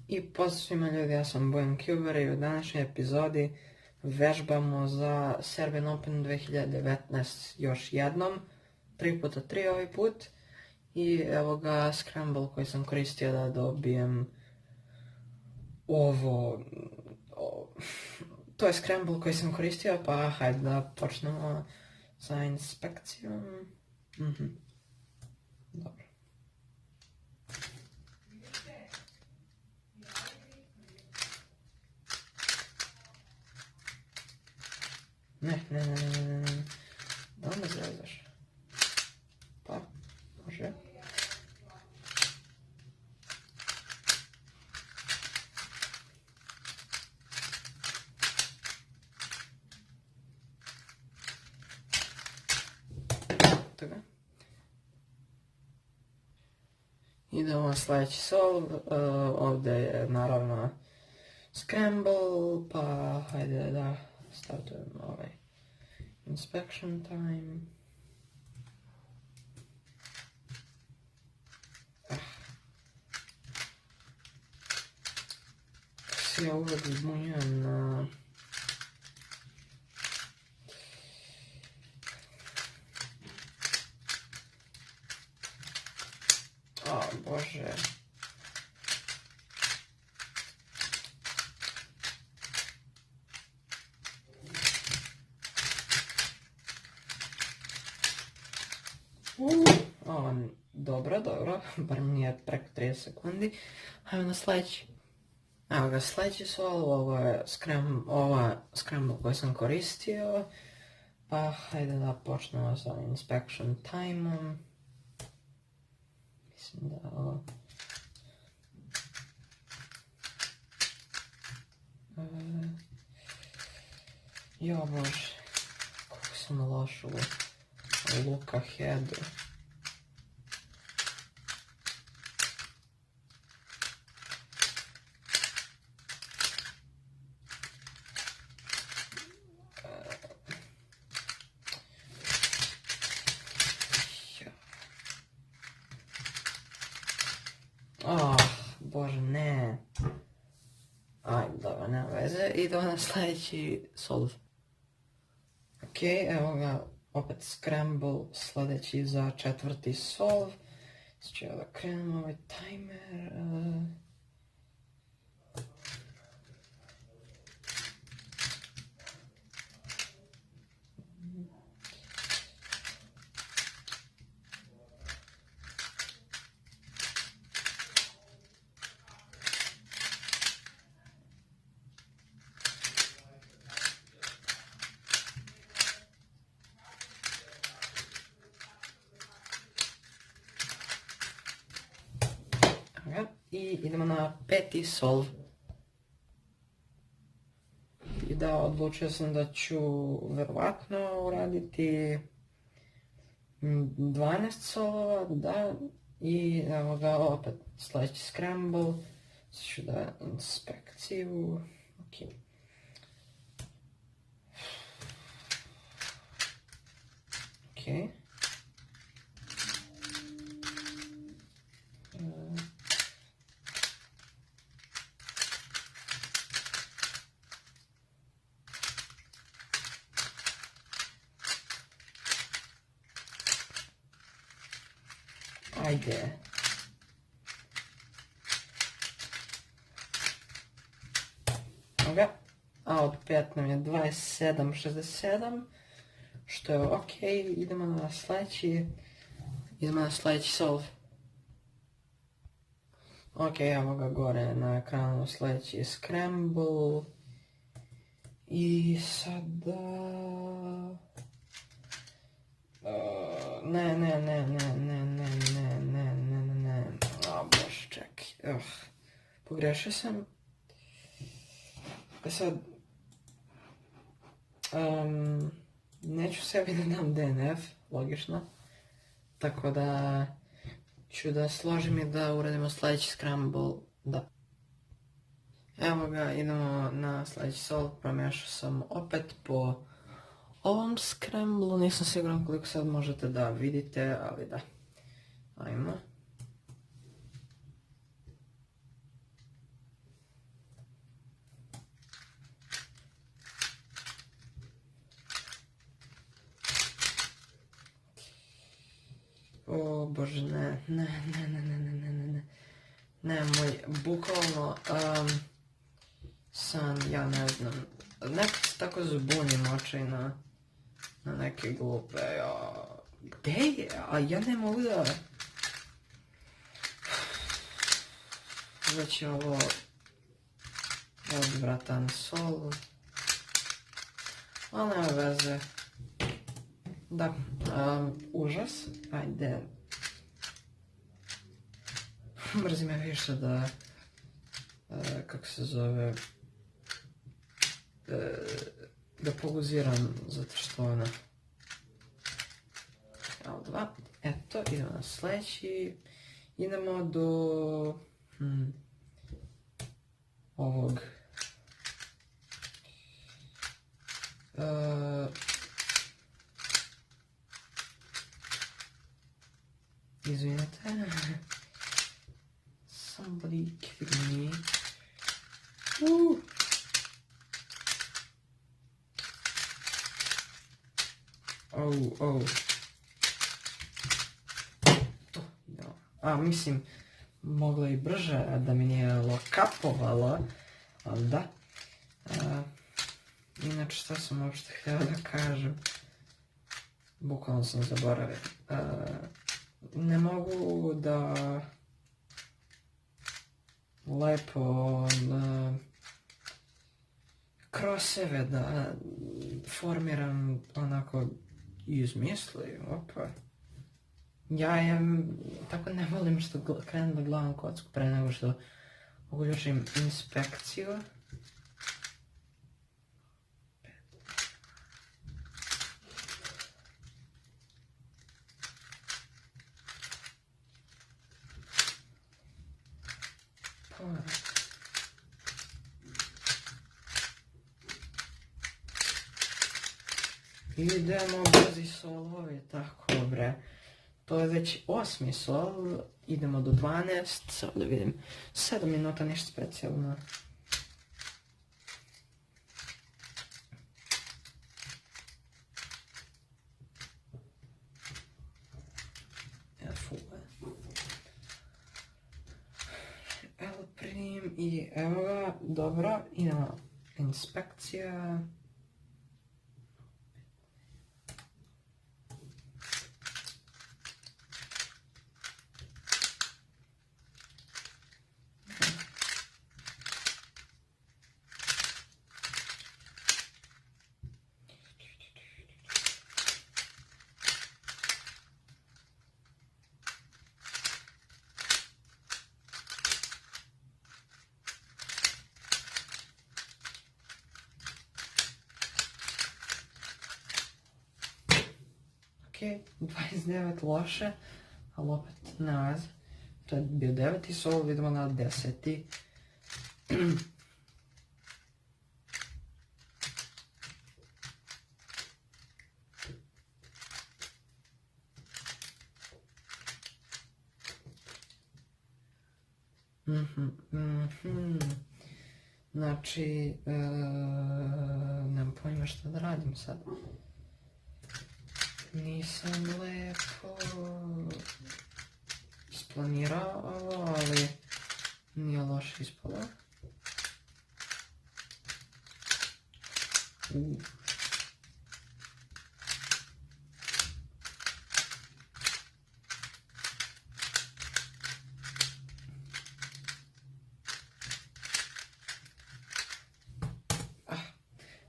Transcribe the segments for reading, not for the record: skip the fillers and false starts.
I pozdrav svima ljudi, ja sam Bojan Kuber i u današnjoj epizodi vežbamo za Serbian Open 2019 još jednom, 3x3 ovaj put. I evo ga scramble koji sam koristio da dobijem ovo, to je scramble koji sam koristio, pa hajde da počnemo sa inspekcijom. Dobro. Ne, da me zezaš. Pa, može. Toga. Idemo na sljedeći solve, ovdje je naravno scramble, pa hajde da startujemo ovaj inspection time. Se ja uvijek zbunjujem na... O Bože. Dobro, bar nije preko 30 sekundi. Hajmo na sljedeći. Evo ga, sljedeći solve, ovo je scramble koji sam koristio. Pa hajde da počnemo sa inspection time-om. Mislim da ovo... Jo Bože, kako sam loš u look aheadu. Bože, ne. Ajde, dobro, nema veze. Idemo na sljedeći solve. Ok, evo ga, opet scramble, sljedeći za četvrti solve. Znači, evo da krenemo ovaj timer. I idemo na peti solve. I da, odlučio sam da ću verovatno uraditi 12 solova, da, i evo ga opet sljedeći scramble, sad ću da inspekciju, ok. Ok. Ajde. Ok. A od 5 nam je 27,67. Što je ok. Idemo na sljedeći solve. Ok, evo ga gore na ekranu sljedeći scramble. I sada... Ne. O Bože, čekaj. Pogrešio sam. Sad... Neću sebi da dam DNF, logično. Tako da ću da složim i da uradimo sljedeći scramble. Da. Evo ga, idemo na sljedeći solve. Promiješao sam opet po ovom scramble, nisam siguran koliko sad možete da vidite, ali da. Ajmo. O bože, ne. Nemoj, bukvalno, ja ne znam. Nekad se tako zbunim očaj na neke glupe, Gde je? A ja ne mogu da... Već je ovo... odvratan sol. Ali nema veze. Da, užas. Ajde. Mrzim me više da... kako se zove... da pauziram, zato što ono... L2. Eto, idemo na sledeći. Idemo do... ovog... izvinite. Somebody kidding me. Oh. To, ja. Mislim, moglo i brže da mi nije lokapovalo, ali da. Inače, šta sam uopšte htio da kažem? Bukvalno sam zaboravio. Ne mogu da lepo kroseve da formiram onako izmisli, Ja tako ne volim što krenem da gledam kocku pre nego što uključim inspekciju. Idemo brzi solovi, tako bre. To je već 8. sol, idemo do 12, sad da vidim, 7 minuta, ništa specijalno. L prim i evo ga, dobro, idemo inspekcija. Ok, 29 loše, ali opet ne veze. To je bio 9. sol, vidimo na 10. Znači, nemam pojma šta da radim sad. Nisam lepo isplanirao ovo, ali nije loše ispalo.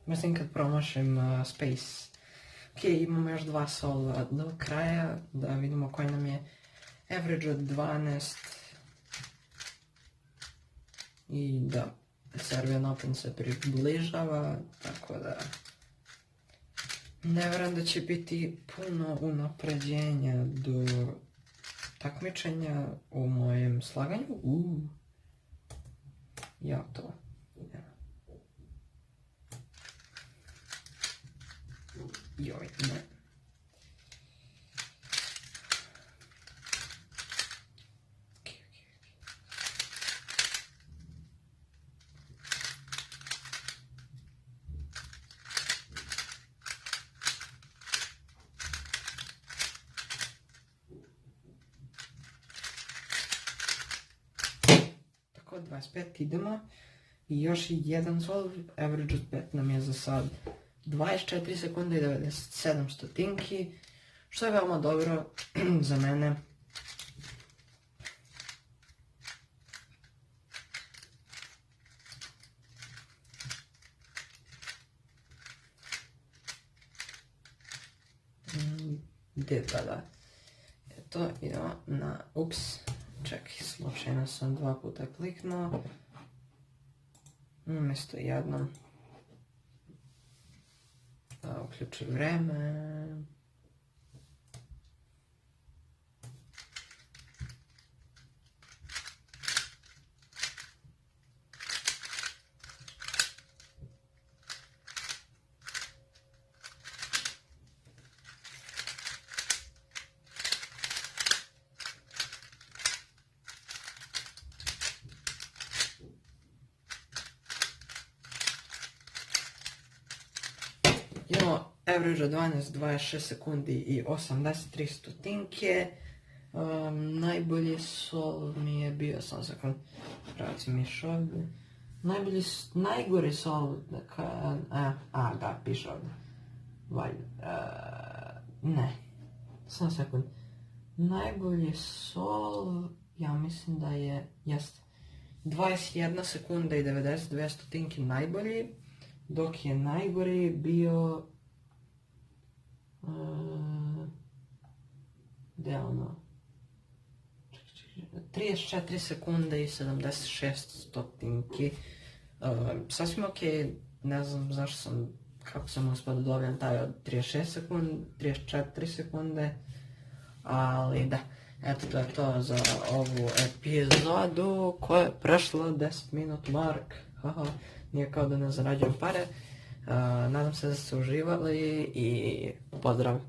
Mislim kad promašim space. Ok, imamo još 2 sola do kraja, da vidimo koji nam je average od 12. I da, Serbian Open se približava, tako da ne vjerujem da će biti puno unapređenja do takmičenja u mojem slaganju. Ja to. Joj, ne. 25, idemo. I još jedan solve, average od 5 nam je za sad 24 sekunde i 97 stotinki, što je veoma dobro za mene. Gdje tada? Eto, idemo na, ups, čekaj, slučajno sam 2 puta kliknuo. Umjesto jednom. Uključi vreme. Imamo average od 12-26 sekundi i 83 stotinke. Najbolji solve mi je bio, sam sekund, pravi miš ovdje. Najgori solve, da, piše ovdje. Ne, sam sekund. Najbolji solve, ja mislim da je, jest, 21 sekunda i 92 stotinke najbolji. Dok je najgori bio... gdje je ono? 34 sekunde i 76 stotinki. Sasvim ok, ne znam zašto sam, kako sam uspio da dobijem taj od 36 sekunde, 34 sekunde. Ali da, eto to je to za ovu epizodu koja je prešla 10 minut mark. Haha. Nije kao da ne zarađujem pare. Nadam se da ste uživali i pozdrav!